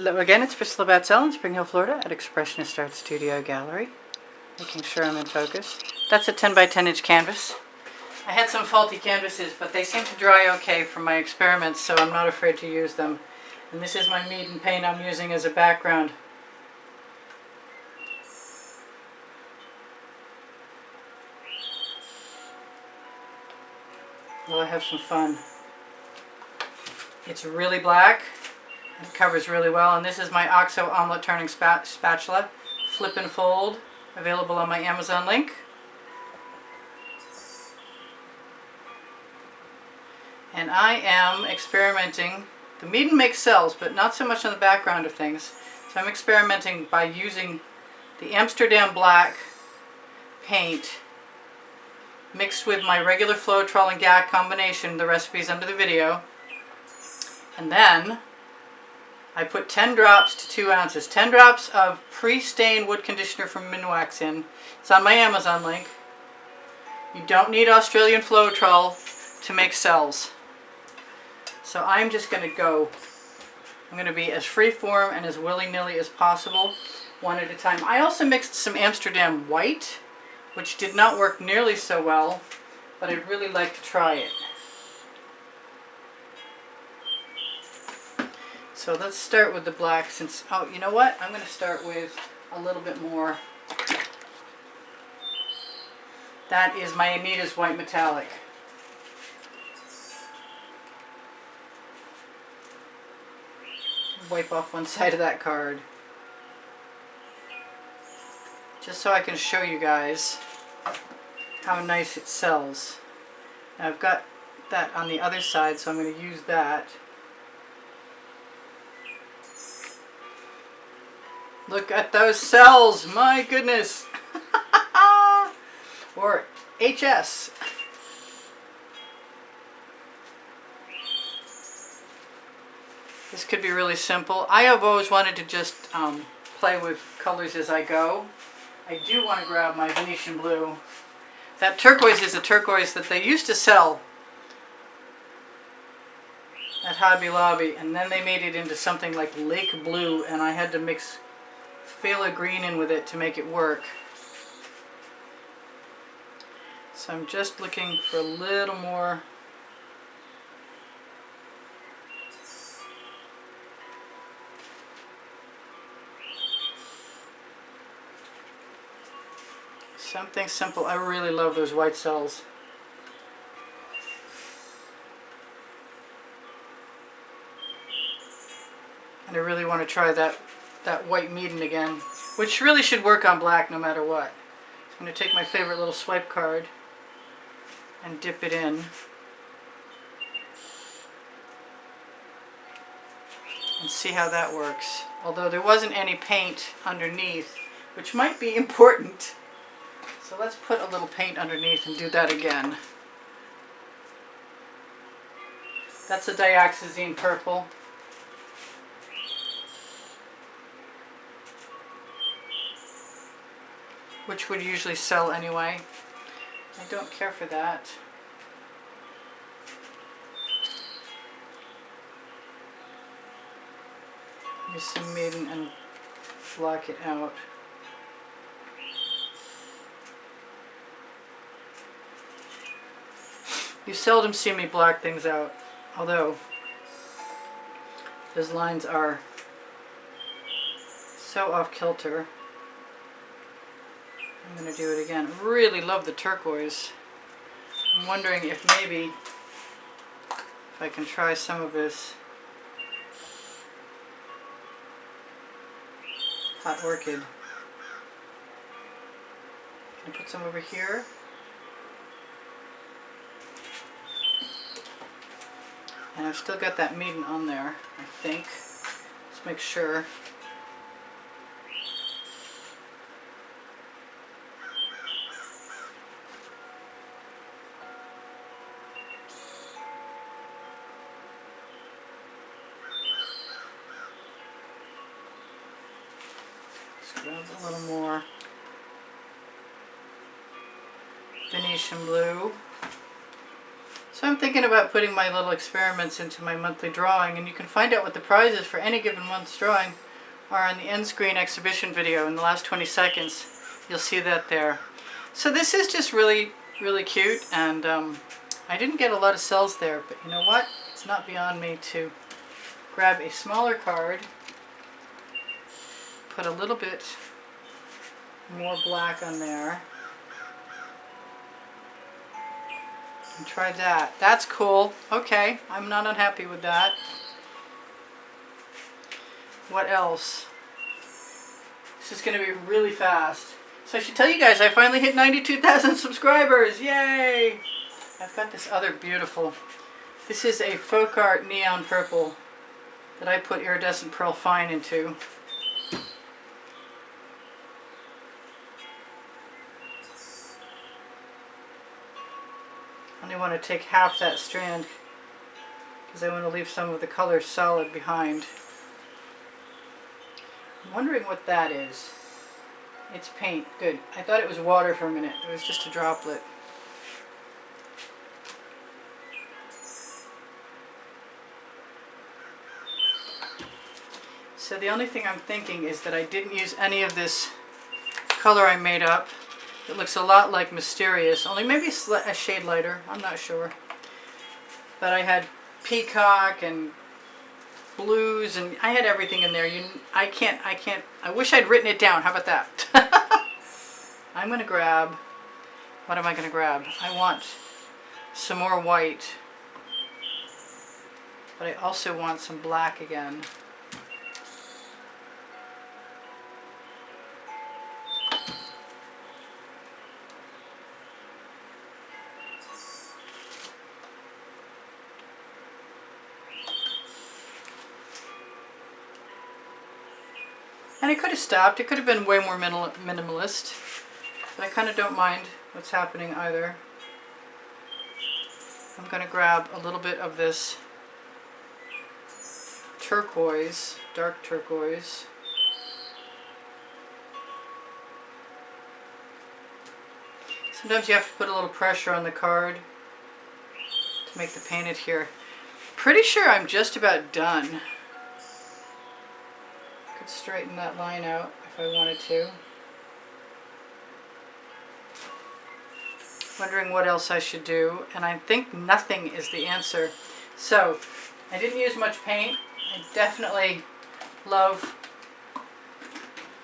Hello again, it's Priscilla Batzell in Spring Hill, Florida at Expressionist Art Studio Gallery. Making sure I'm in focus. That's a 10 by 10 inch canvas. I had some faulty canvases, but they seem to dry okay from my experiments, so I'm not afraid to use them. And this is my mead and paint I'm using as a background. Well, I have some fun. It's really black. It covers really well, and this is my OXO omelet turning spatula, flip and fold, available on my Amazon link. And I am experimenting. The Mead makes cells, but not so much on the background of things. So I'm experimenting by using the Amsterdam black paint mixed with my regular Floetrol and GAC combination. The recipe is under the video. And then I put 10 drops to 2 ounces. 10 drops of pre-stained wood conditioner from Minwax in. It's on my Amazon link. You don't need Australian Floetrol to make cells. So I'm just going to go. I'm going to be as free-form and as willy-nilly as possible, one at a time. I also mixed some Amsterdam white, which did not work nearly so well, but I'd really like to try it. So let's start with the black since, oh, you know what? I'm going to start with a little bit more. That is my Anita's White Metallic. Wipe off one side of that card. Just so I can show you guys how nice it sells. Now I've got that on the other side, so I'm going to use that. Look at those cells, my goodness. Or HS. This could be really simple. I have always wanted to just play with colors as I go. I do want to grab my Venetian blue. That turquoise is a turquoise that they used to sell at Hobby Lobby, and then they made it into something like lake blue, and I had to mix phthalo green in with it to make it work. So I'm just looking for a little more. Something simple. I really love those white cells. And I really want to try that white Meaden again, which really should work on black no matter what. So I'm going to take my favorite little swipe card and dip it in. And see how that works. Although there wasn't any paint underneath, which might be important. So let's put a little paint underneath and do that again. That's a dioxazine purple. Which would usually sell anyway. I don't care for that. Use some Maiden and block it out. You seldom see me block things out, although those lines are so off kilter. I'm going to do it again. Really love the turquoise. I'm wondering if maybe if I can try some of this hot orchid. Can I put some over here? And I've still got that Meaden on there, I think. Let's make sure. Let's grab a little more Venetian blue. So I'm thinking about putting my little experiments into my monthly drawing, and you can find out what the prizes for any given month's drawing are on the end screen exhibition video in the last 20 seconds. You'll see that there. So this is just really, really cute, and I didn't get a lot of cells there, but you know what? It's not beyond me to grab a smaller card, put a little bit more black on there, and try that. That's cool. Okay, I'm not unhappy with that. What else? This is going to be really fast. So I should tell you guys, I finally hit 92,000 subscribers. Yay! I've got this other beautiful, this is a folk art neon purple that I put iridescent pearl fine into. I only want to take half that strand because I want to leave some of the color solid behind. I'm wondering what that is. It's paint. Good. I thought it was water for a minute. It was just a droplet. So the only thing I'm thinking is that I didn't use any of this color I made up. It looks a lot like Mysterious, only maybe a shade lighter. I'm not sure. But I had peacock and blues, and I had everything in there. I wish I'd written it down. How about that? I'm going to grab, what am I going to grab? I want some more white, but I also want some black again. And I could have stopped. It could have been way more minimalist. But I kind of don't mind what's happening either. I'm going to grab a little bit of this turquoise, dark turquoise. Sometimes you have to put a little pressure on the card to make the paint adhere. Pretty sure I'm just about done. Could straighten that line out if I wanted to. Wondering what else I should do, and I think nothing is the answer. So I didn't use much paint. I definitely love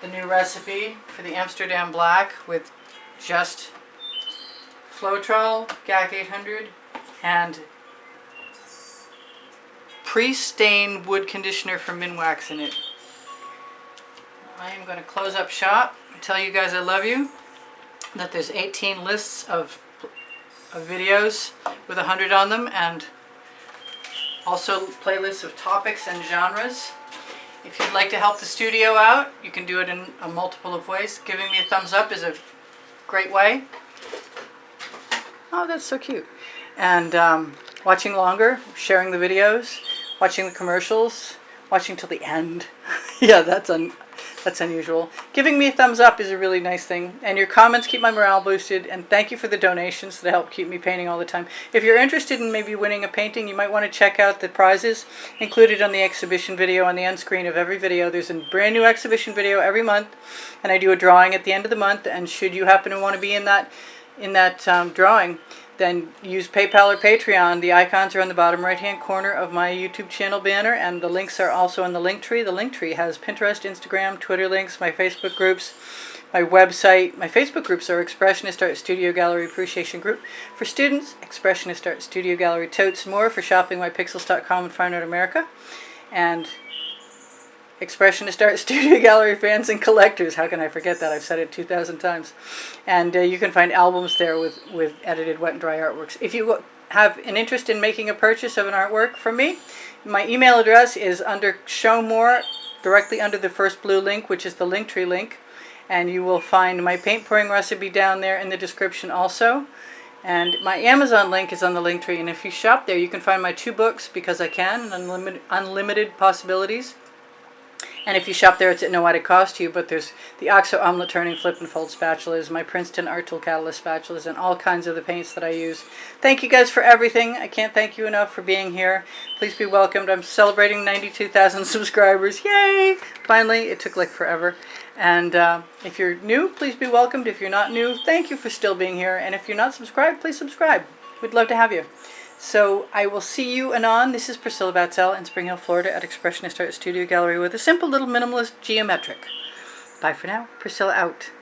the new recipe for the Amsterdam Black with just Floetrol, GAC 800, and pre-stain wood conditioner from Minwax in it. I am going to close up shop and tell you guys I love you, that there's 18 lists of videos with 100 on them, and also playlists of topics and genres. If you'd like to help the studio out, you can do it in a multiple of ways. Giving me a thumbs up is a great way. Oh, that's so cute. And watching longer, sharing the videos, watching the commercials, watching till the end. Yeah, that's unusual. Giving me a thumbs up is a really nice thing. And your comments keep my morale boosted. And thank you for the donations that help keep me painting all the time. If you're interested in maybe winning a painting, you might want to check out the prizes included on the exhibition video on the end screen of every video. There's a brand new exhibition video every month. And I do a drawing at the end of the month. And should you happen to want to be in that drawing, then use PayPal or Patreon. The icons are on the bottom right-hand corner of my YouTube channel banner, and the links are also in the link tree. The link tree has Pinterest, Instagram, Twitter links, my Facebook groups, my website. My Facebook groups are Expressionist Art Studio Gallery Appreciation Group for students, Expressionist Art Studio Gallery Totes More for shopping, mypixels.com and Fine Art America, and Expressionist Art Studio Gallery fans and collectors. How can I forget that? I've said it 2,000 times. And you can find albums there with edited wet and dry artworks. If you have an interest in making a purchase of an artwork from me, my email address is under Show More, directly under the first blue link, which is the Linktree link. And you will find my paint pouring recipe down there in the description also. And my Amazon link is on the Linktree. And if you shop there, you can find my 2 books, Because I Can, and Unlimited Possibilities. And if you shop there, it's at no added cost to you, but there's the OXO omelet turning flip and fold spatulas, my Princeton Art Tool Catalyst spatulas, and all kinds of the paints that I use. Thank you guys for everything. I can't thank you enough for being here. Please be welcomed. I'm celebrating 92,000 subscribers. Yay! Finally, it took like forever. And if you're new, please be welcomed. If you're not new, thank you for still being here. And if you're not subscribed, please subscribe. We'd love to have you. So I will see you anon. This is Priscilla Batzell in Spring Hill, Florida at Expressionist Art Studio Gallery with a simple little minimalist geometric. Bye for now. Priscilla out.